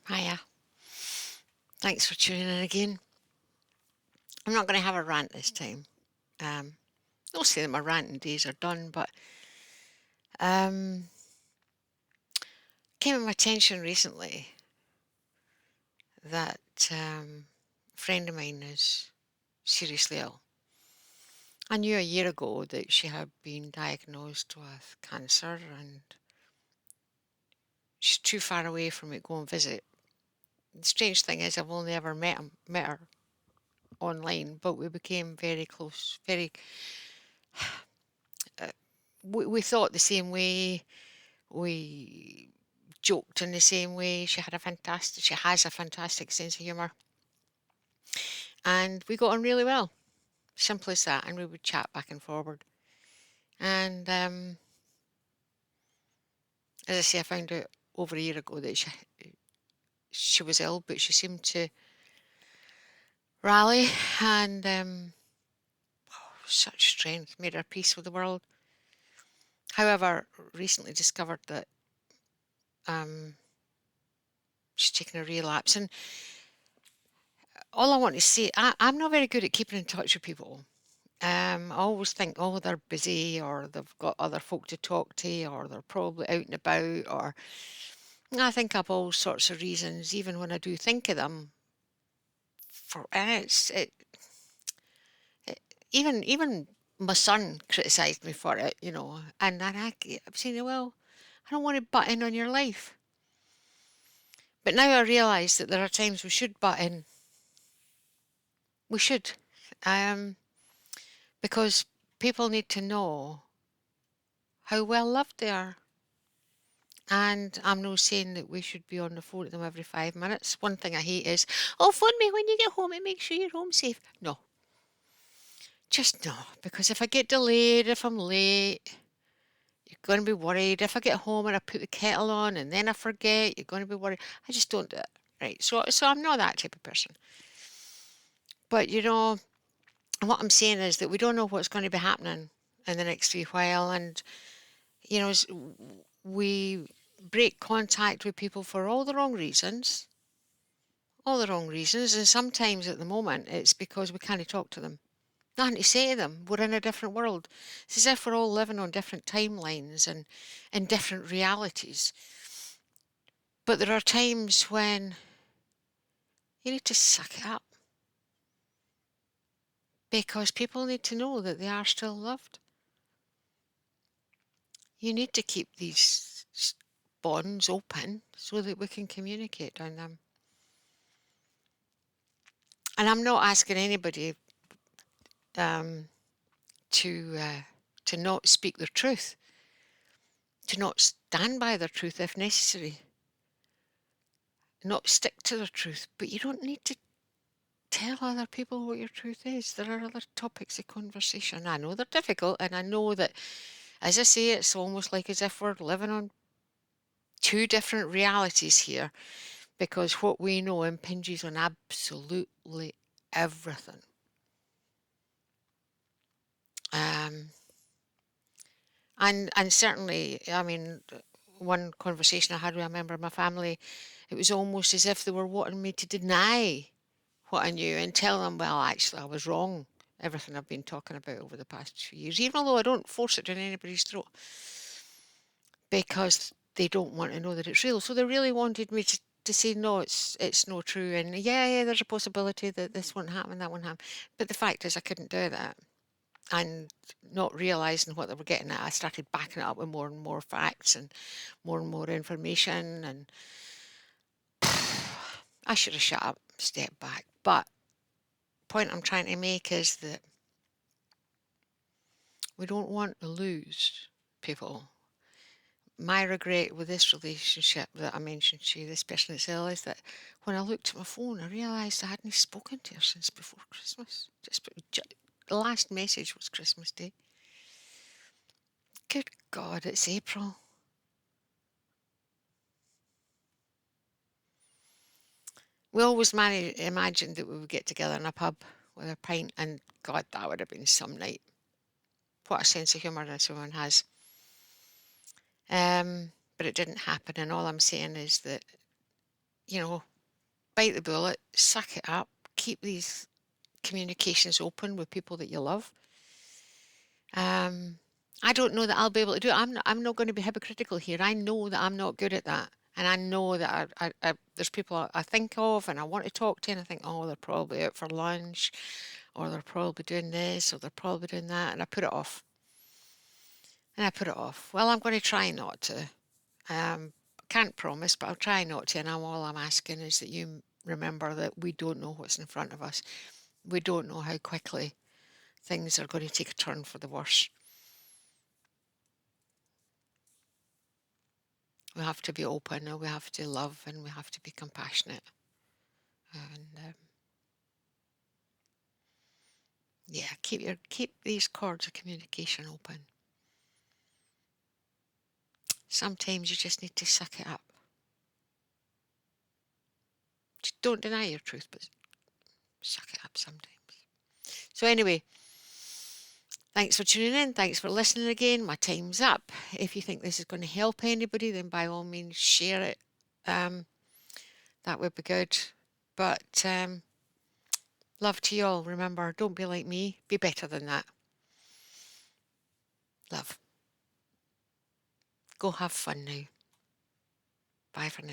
Hiya. Thanks for tuning in again. I'm not going to have a rant this time. Um, I'll say that my ranting days are done, but um, came to my attention recently that a friend of mine is seriously ill. I knew a year ago that she had been diagnosed with cancer and she's too far away from me to go and visit. The strange thing is I've only ever met her online, but we became very close, very we thought the same way. We joked in the same way. She has a fantastic sense of humour, and we got on really well. Simple as that. And we would chat back and forward. And as I say, I found out over a year ago that she was ill, but she seemed to rally and such strength, made her peace with the world. However, recently discovered that um, she's taken a relapse. And all I want to say, I'm not very good at keeping in touch with people. I always think, oh, they're busy or they've got other folk to talk to or they're probably out and about or I think up all sorts of reasons, even when I do think of them. And it even my son criticised me for it, and I'm saying, well, I don't want to butt in on your life. But now I realise that there are times we should butt in. We should, um, because people need to know how well loved they are. And I'm not saying that we should be on the phone to them every 5 minutes. One thing I hate is, oh, phone me when you get home and make sure you're home safe. No, just no. Because if I get delayed, if I'm late, you're going to be worried. If I get home and I put the kettle on and then I forget, you're going to be worried. I just don't do it. Right. So I'm not that type of person. But, what I'm saying is that we don't know what's going to be happening in the next wee while. And, we break contact with people for all the wrong reasons. All the wrong reasons, and sometimes at the moment it's because we can't talk to them. Nothing to say to them. We're in a different world. It's as if we're all living on different timelines and in different realities. But there are times when you need to suck it up because people need to know that they are still loved. You need to keep these bonds open so that we can communicate on them. And I'm not asking anybody um, to to not speak their truth, to not stand by their truth if necessary, not stick to their truth. But you don't need to tell other people what your truth is. There are other topics of conversation. I know they're difficult, and I know that, as I say, it's almost like as if we're living on two different realities here because what we know impinges on absolutely everything. Um, and certainly, I mean, one conversation I had with a member of my family, it was almost as if they were wanting me to deny what I knew and tell them, well, actually, I was wrong. Everything I've been talking about over the past few years, even though I don't force it down anybody's throat, because they don't want to know that it's real. So they really wanted me to say, no, it's not true. And yeah, there's a possibility that this won't happen, that won't happen. But the fact is, I couldn't do that. And not realizing what they were getting at, I started backing it up with more and more facts and more information. And I should have shut up, stepped back. But point I'm trying to make is that we don't want to lose people. My regret with this relationship that I mentioned to you, this person that's ill, is that when I looked at my phone, I realised I hadn't spoken to her since before Christmas. The last message was Christmas Day. Good God, it's April. We always imagined that we would get together in a pub with a pint, and God, that would have been some night. What a sense of humour this woman has. But it didn't happen, and all I'm saying is that you know, bite the bullet, suck it up, keep these communications open with people that you love. Um, I don't know that I'll be able to do it. I'm not going to be hypocritical here. I know that I'm not good at that. And I know that there's people I think of and I want to talk to, and I think, oh, they're probably out for lunch, or they're probably doing this, or they're probably doing that, and I put it off. And I put it off. Well, I'm going to try not to. Can't promise, but I'll try not to. And all I'm asking is that you remember that we don't know what's in front of us. We don't know how quickly things are going to take a turn for the worse. We have to be open, and we have to love, and we have to be compassionate. And yeah, keep these cords of communication open. Sometimes you just need to suck it up. Just don't deny your truth, but suck it up sometimes. So anyway, thanks for tuning in. Thanks for listening again. My time's up. If you think this is going to help anybody, then by all means share it. That would be good. But love to you all. Remember, don't be like me. Be better than that. Love. Go have fun now. Bye for now.